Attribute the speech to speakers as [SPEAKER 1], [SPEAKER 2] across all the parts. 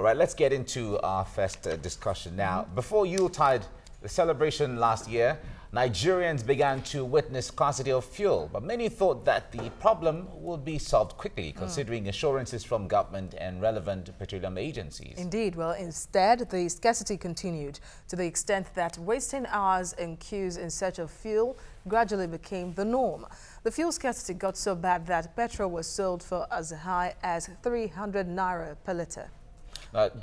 [SPEAKER 1] All right, let's get into our first discussion now. Before Yuletide, the celebration last year, Nigerians began to witness scarcity of fuel, but many thought that the problem would be solved quickly, considering assurances from government and relevant petroleum agencies.
[SPEAKER 2] Indeed. Well, instead, the scarcity continued to the extent that wasting hours in queues in search of fuel gradually became the norm. The fuel scarcity got so bad that petrol was sold for as high as 300 naira per litre.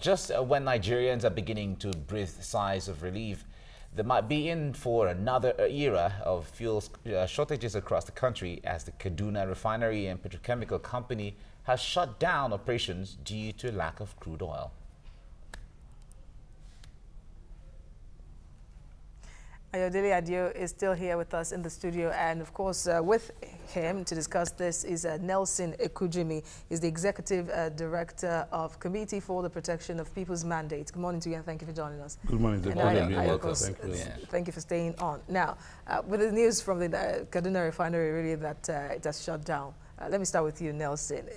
[SPEAKER 1] Just when Nigerians are beginning to breathe sighs of relief, they might be in for another era of fuel shortages across the country, as the Kaduna refinery and petrochemical company has shut down operations due to lack of crude oil.
[SPEAKER 2] Ayodele Adio is still here with us in the studio, and of course with him to discuss this is Nelson Ekujimi. He's the Executive Director of Committee for the Protection of People's Mandates. Good morning to you, and thank you for joining us.
[SPEAKER 3] Good morning.
[SPEAKER 1] Welcome.
[SPEAKER 2] Thank you for staying on. Now, with the news from the Kaduna refinery really that it has shut down, let me start with you, Nelson.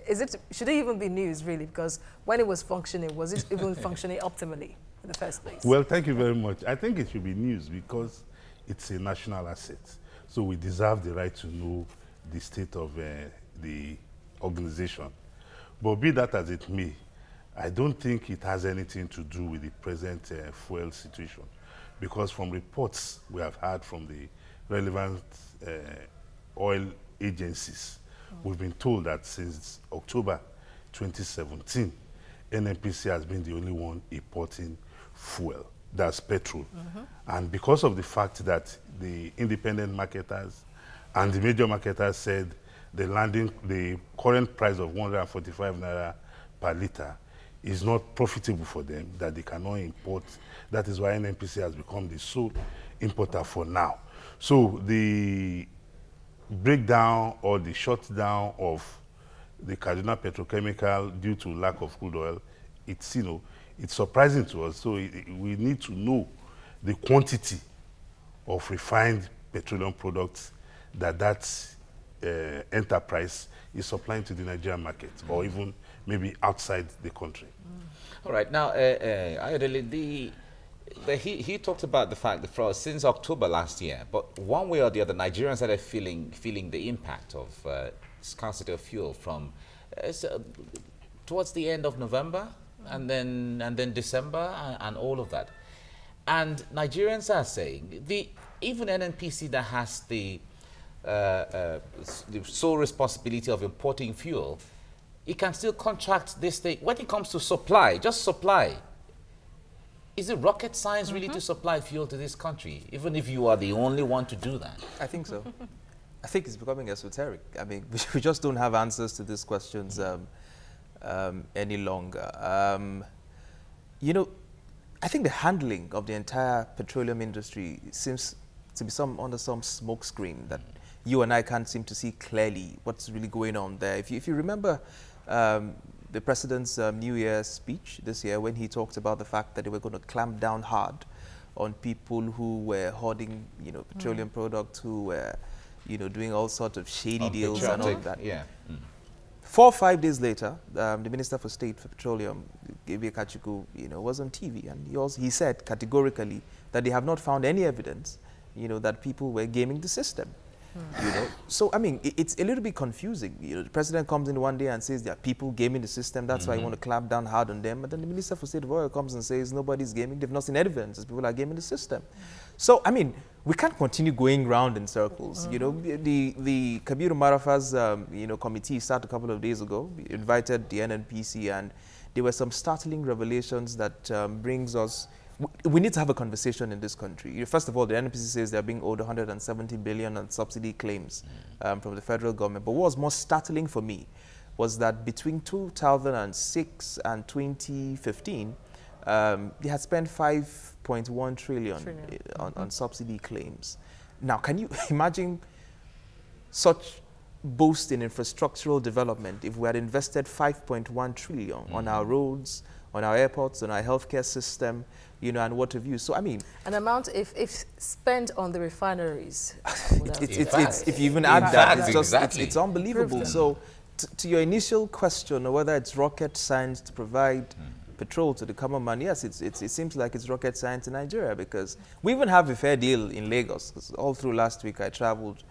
[SPEAKER 2] Should it even be news, really? Because when it was functioning, was it even functioning optimally in the first place?
[SPEAKER 3] Well, thank you very much. I think it should be news because it's a national asset. So we deserve the right to know the state of the organization. But be that as it may, I don't think it has anything to do with the present fuel situation. Because from reports we have had from the relevant oil agencies, we've been told that since October 2017, NNPC has been the only one importing fuel, that's petrol. And because of the fact that the independent marketers and the major marketers said the current price of 145 naira per litre is not profitable for them, that they cannot import. That is why NNPC has become the sole importer for now. So the breakdown or the shutdown of the Kaduna petrochemical due to lack of crude oil, it's, it's surprising to us. So we need to know the quantity of refined petroleum products that enterprise is supplying to the Nigerian market, or even maybe outside the country.
[SPEAKER 1] All right. Now, Ayodele, he talked about the fact that since October last year, but one way or the other, Nigerians started feeling the impact of scarcity of fuel from towards the end of November and then December and all of that. And Nigerians are saying even NNPC that has the sole responsibility of importing fuel, it can still contract this thing when it comes to supply, just supply. Is it rocket science really to supply fuel to this country, even if you are the only one to do that?
[SPEAKER 4] I think so. I think it's becoming esoteric. I mean, we just don't have answers to these questions any longer. I think the handling of the entire petroleum industry seems to be under some smoke screen that you and I can't seem to see clearly what's really going on there. If you remember the president's New Year's speech this year, when he talked about the fact that they were going to clamp down hard on people who were hoarding, petroleum products, who were, doing all sorts of shady deals and all that.
[SPEAKER 1] Yeah.
[SPEAKER 4] 4 or 5 days later, the Minister for State for Petroleum, Gabriel Kachuku, was on TV, and he said categorically that they have not found any evidence, that people were gaming the system. So I mean, it's a little bit confusing. The president comes in one day and says there are people gaming the system, that's why you want to clamp down hard on them. But then the Minister for State of Oil comes and says nobody's gaming. They've not seen evidence that people are gaming the system. So I mean, we can't continue going round in circles. The Kabiru Marafa's committee started a couple of days ago. We invited the NNPC, and there were some startling revelations that brings us. We need to have a conversation in this country. First of all, the NNPC says they're being owed 170 billion on subsidy claims from the federal government. But what was more startling for me was that between 2006 and 2015, they had spent 5.1 trillion on subsidy claims. Now, can you imagine such boast in infrastructural development if we had invested 5.1 trillion on our roads, on our airports, on our healthcare system, and what have you. So, I mean,
[SPEAKER 2] an amount if spent on the refineries.
[SPEAKER 4] If you even add that, it's unbelievable. So, to your initial question, whether it's rocket science to provide petrol to the common man, yes, it seems like it's rocket science in Nigeria, because we even have a fair deal in Lagos. 'Cause all through last week, I traveled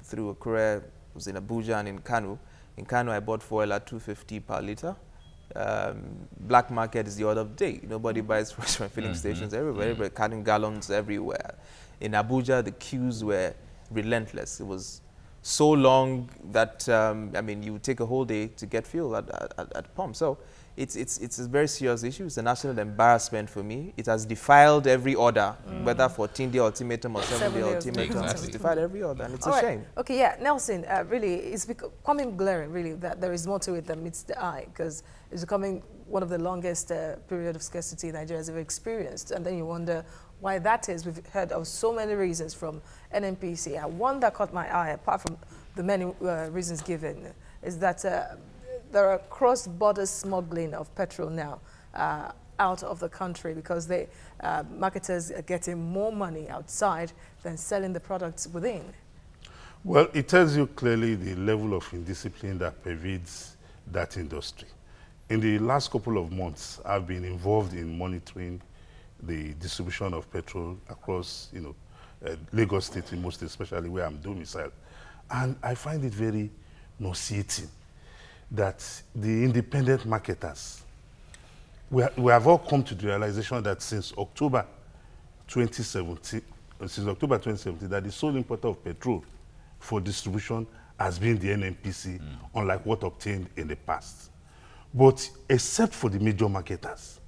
[SPEAKER 4] through Akure, was in Abuja and in Kano. In Kano, I bought fuel at 250 per liter. Black market is the order of the day. Nobody buys from filling stations everywhere. Everybody carrying gallons everywhere. In Abuja, the queues were relentless. It was so long that I mean, you would take a whole day to get fuel at pump. So it's a very serious issue. It's a national embarrassment for me. It has defiled every order, whether 14-day ultimatum or 7-day ultimatum. It's defiled every order, and it's a shame.
[SPEAKER 2] Okay, yeah, Nelson, really, it's becoming glaring, really, that there is more to it than meets the eye, because it's becoming one of the longest period of scarcity Nigeria has ever experienced. And then you wonder why that is. We've heard of so many reasons from NNPC. And one that caught my eye, apart from the many reasons given, is that there are cross-border smuggling of petrol now out of the country, because they marketers are getting more money outside than selling the products within.
[SPEAKER 3] Well, it tells you clearly the level of indiscipline that pervades that industry. In the last couple of months, I've been involved in monitoring the distribution of petrol across, Lagos State, most especially where I'm domiciled. And I find it very nauseating that the independent marketers, we have all come to the realization that since October 2017, that the sole importer of petrol for distribution has been the NNPC, unlike what obtained in the past. But except for the major marketers,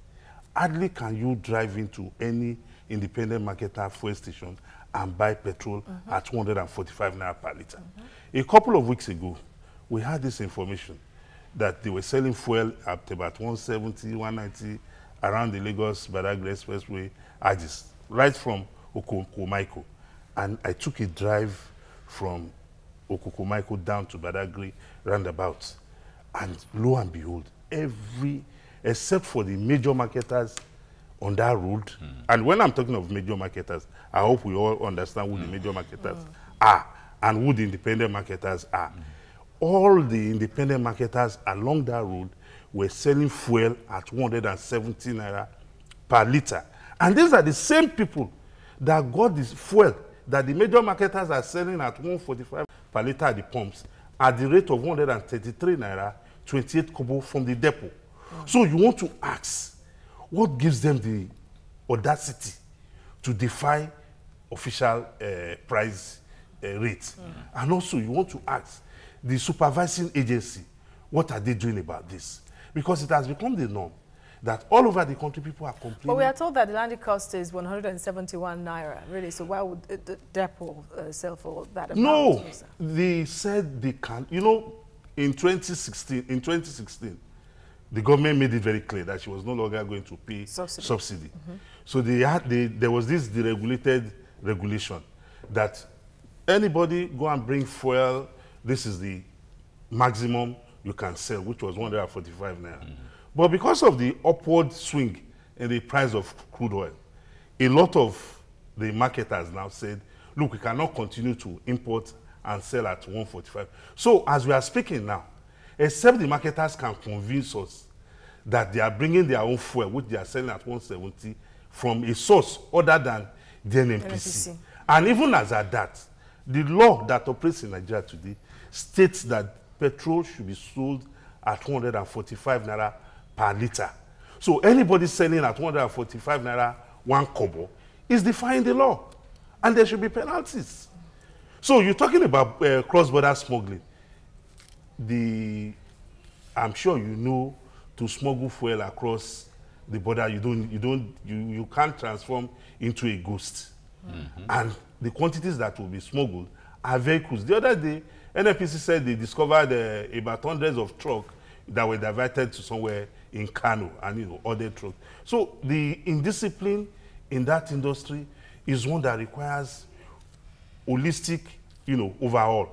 [SPEAKER 3] hardly can you drive into any independent marketer fuel station and buy petrol at 245 naira per liter. A couple of weeks ago, we had this information that they were selling fuel at about 170, 190 around the Lagos-Badagry Expressway, right from Okokomaiko. And I took a drive from Okokomaiko down to Badagry roundabout. And lo and behold, except for the major marketers on that road, and when I'm talking of major marketers, I hope we all understand who the major marketers are and who the independent marketers are. All the independent marketers along that road were selling fuel at 170 naira per liter. And these are the same people that got this fuel that the major marketers are selling at 145 per liter at the pumps at the rate of 133 naira, 28 kobo from the depot. So you want to ask, what gives them the audacity to defy official price rates? And also you want to ask the supervising agency, what are they doing about this? Because it has become the norm that all over the country people are complaining.
[SPEAKER 2] But we are told that the landing cost is 171 naira, really. So why would the depot sell for that amount?
[SPEAKER 3] No, they said they can. In 2016, the government made it very clear that she was no longer going to pay subsidy. So there was this deregulated regulation that anybody go and bring fuel, this is the maximum you can sell, which was 145 naira. But because of the upward swing in the price of crude oil, a lot of the marketers now said, look, we cannot continue to import and sell at 145. So as we are speaking now, except the marketers can convince us that they are bringing their own fuel, which they are selling at 170, from a source other than the NNPC. And even as at that, the law that operates in Nigeria today states that petrol should be sold at 145 naira per liter. So anybody selling at 145 naira 1 kobo is defying the law, and there should be penalties. So you're talking about cross-border smuggling. I'm sure you know, to smuggle fuel across the border, you can't transform into a ghost. And the quantities that will be smuggled are vehicles. The other day, NNPC said they discovered about hundreds of trucks that were diverted to somewhere in Kano and other trucks. So the indiscipline in that industry is one that requires holistic, overhaul.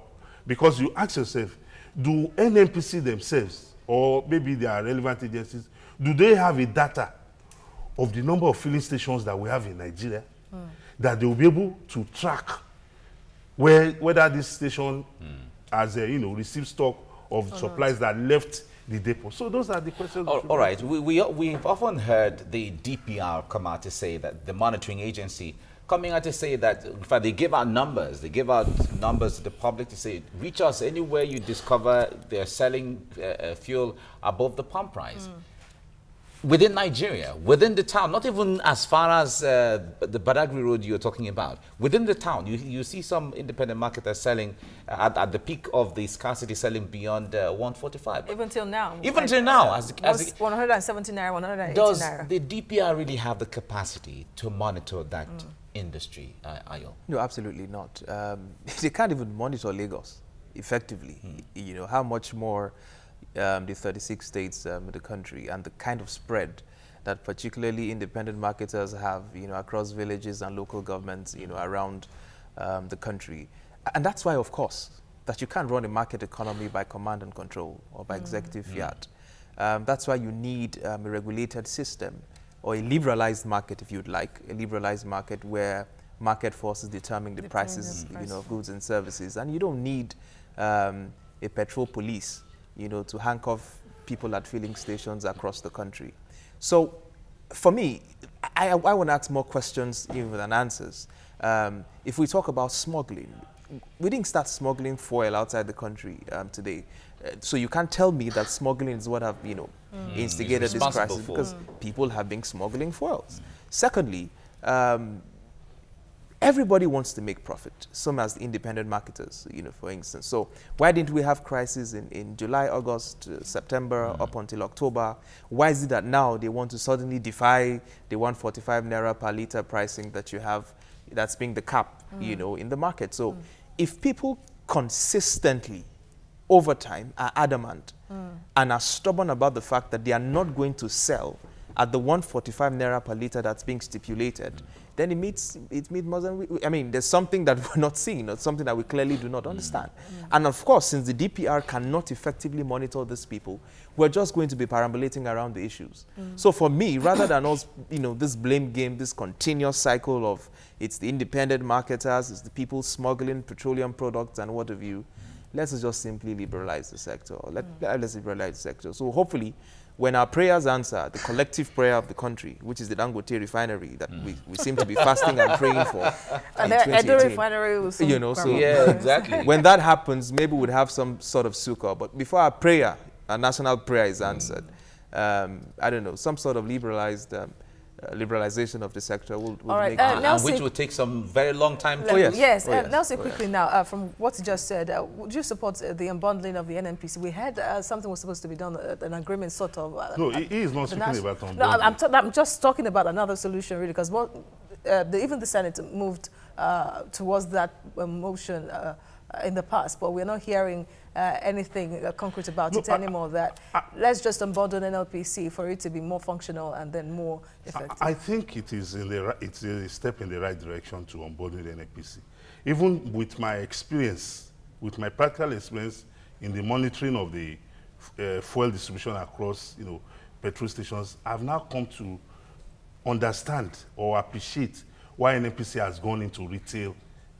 [SPEAKER 3] Because you ask yourself, do NNPC themselves, or maybe their relevant agencies, do they have a data of the number of filling stations that we have in Nigeria, that they will be able to track whether this station has received stock of supplies that left the depot. So those are the questions.
[SPEAKER 1] All right. We've often heard the DPR come out to say that the monitoring agency coming out to say that, in fact, they give out numbers. They give out numbers to the public to say, reach us anywhere you discover they're selling fuel above the pump price. Within Nigeria, within the town, not even as far as the Badagry Road you're talking about. Within the town, you see some independent marketers selling at the peak of the scarcity, selling beyond 145.
[SPEAKER 2] Even till now.
[SPEAKER 1] Even till now. As
[SPEAKER 2] 170 naira, 180
[SPEAKER 1] does
[SPEAKER 2] naira.
[SPEAKER 1] the DPR really have the capacity to monitor that industry, Ayo?
[SPEAKER 4] No, absolutely not. They can't even monitor Lagos effectively. You know, how much more the 36 states in the country and the kind of spread that particularly independent marketers have, you know, across villages and local governments, you know, around the country. And that's why, of course, that you can't run a market economy by command and control or by executive fiat. That's why you need a regulated system or a liberalized market, if you'd like, a liberalized market where market forces determine the prices, you know, of goods and services. And you don't need a petrol police, you know, to handcuff people at filling stations across the country. So for me, I want to ask more questions even than answers. If we talk about smuggling, we didn't start smuggling fuel outside the country today. So you can't tell me that smuggling is what have, you know, instigated this crisis, because people have been smuggling fuels. Secondly, everybody wants to make profit, some as independent marketers, you know, for instance. So why didn't we have crisis in July, August, September, up until October? Why is it that now they want to suddenly defy the 145 naira per liter pricing that you have, that's being the cap, you know, in the market? So if people consistently, over time, are adamant and are stubborn about the fact that they are not going to sell at the 145 naira per liter that's being stipulated, then it meets more than I mean, there's something that we're not seeing, or something that we clearly do not understand. And of course, since the DPR cannot effectively monitor these people, we're just going to be perambulating around the issues. So for me, rather than us, you know, this blame game, this continuous cycle of it's the independent marketers, it's the people smuggling petroleum products and what have you, let's just simply liberalize the sector. Let's liberalize the sector. So hopefully, when our prayers answer, the collective prayer of the country, which is the Dangote refinery that we seem to be fasting and praying for,
[SPEAKER 2] and the refinery will soon,
[SPEAKER 4] you know, so
[SPEAKER 1] yeah, exactly.
[SPEAKER 4] When that happens, maybe we'd have some sort of succor. But before our prayer, our national prayer is answered, I don't know, some sort of liberalization of the sector will make
[SPEAKER 1] and which will take some very long time to
[SPEAKER 2] Nelson, quickly now, from what you just said, would you support the unbundling of the NNPC? We had something was supposed to be done, an agreement sort of.
[SPEAKER 3] No, he is not speaking about unbundling.
[SPEAKER 2] No, I'm just talking about another solution, really, because even the Senate moved towards that motion in the past, but we're not hearing anything concrete about it anymore. Let's just unbundle NLPC for it to be more functional and then more effective.
[SPEAKER 3] I think it is it's a step in the right direction to unbundle the NLPC. Even with my experience, with my practical experience in the monitoring of the fuel distribution across, you know, petrol stations, I've now come to understand or appreciate why NNPC has gone into retail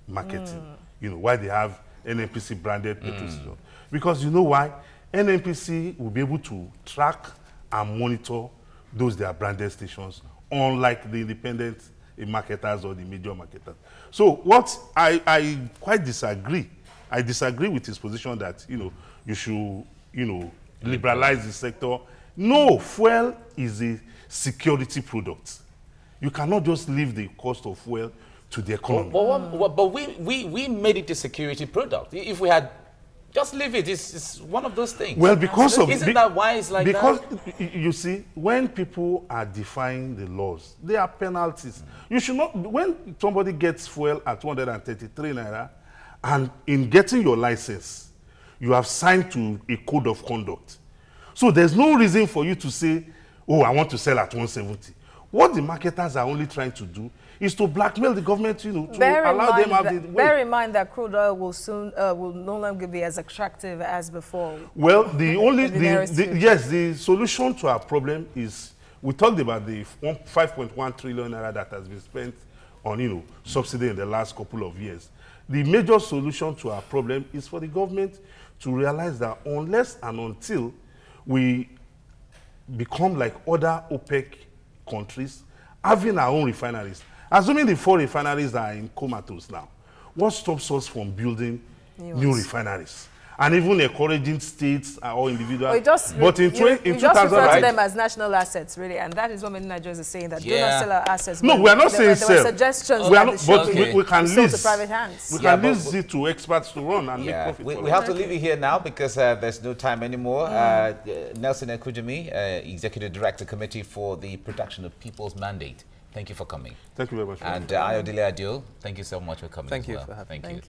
[SPEAKER 3] marketing. You know, why they have NNPC branded petrol stations. Because you know why? NNPC will be able to track and monitor those their branded stations, unlike the independent marketers or the major marketers. So what I quite disagree. I disagree with his position that, you know, you should, you know, liberalize the sector. No, fuel is a security product. You cannot just leave the cost of fuel to the economy.
[SPEAKER 1] But we made it a security product. If we had just leave it, it's one of those things.
[SPEAKER 3] Well, because of
[SPEAKER 1] isn't that why it's like
[SPEAKER 3] because
[SPEAKER 1] that?
[SPEAKER 3] Because you see, when people are defying the laws, there are penalties. You should not. When somebody gets fuel at 233 naira, and in getting your license, you have signed to a code of conduct. So there's no reason for you to say, "Oh, I want to sell at 170." What the marketers are only trying to do is to blackmail the government, you know, to allow them have the way.
[SPEAKER 2] Bear in mind that crude oil will soon will no longer be as attractive as before.
[SPEAKER 3] Well, the solution to our problem is, we talked about the 5.1 trillion naira that has been spent on, you know, subsidy in the last couple of years. The major solution to our problem is for the government to realize that unless and until we become like other OPEC countries, having our own refineries. Assuming the 4 refineries are in comatose now, what stops us from building new refineries? And even encouraging states or individuals.
[SPEAKER 2] You just
[SPEAKER 3] but in
[SPEAKER 2] refer
[SPEAKER 3] 2000,
[SPEAKER 2] to them as national assets, really, and that is what many Nigerians are saying, that do not sell our assets.
[SPEAKER 3] No, we are not saying
[SPEAKER 2] there were suggestions
[SPEAKER 3] but we can
[SPEAKER 2] sold to private hands.
[SPEAKER 3] We can lease it to experts to run and make profit.
[SPEAKER 1] We have to leave it here now because there's no time anymore. Nelson Ekujimi, Executive Director Committee for the Protection of People's Mandate. Thank you for coming.
[SPEAKER 3] Thank you very much.
[SPEAKER 1] And Ayodele Adio, thank you so much for coming.
[SPEAKER 4] Thank you
[SPEAKER 1] well.
[SPEAKER 4] for having me.
[SPEAKER 1] Thank you.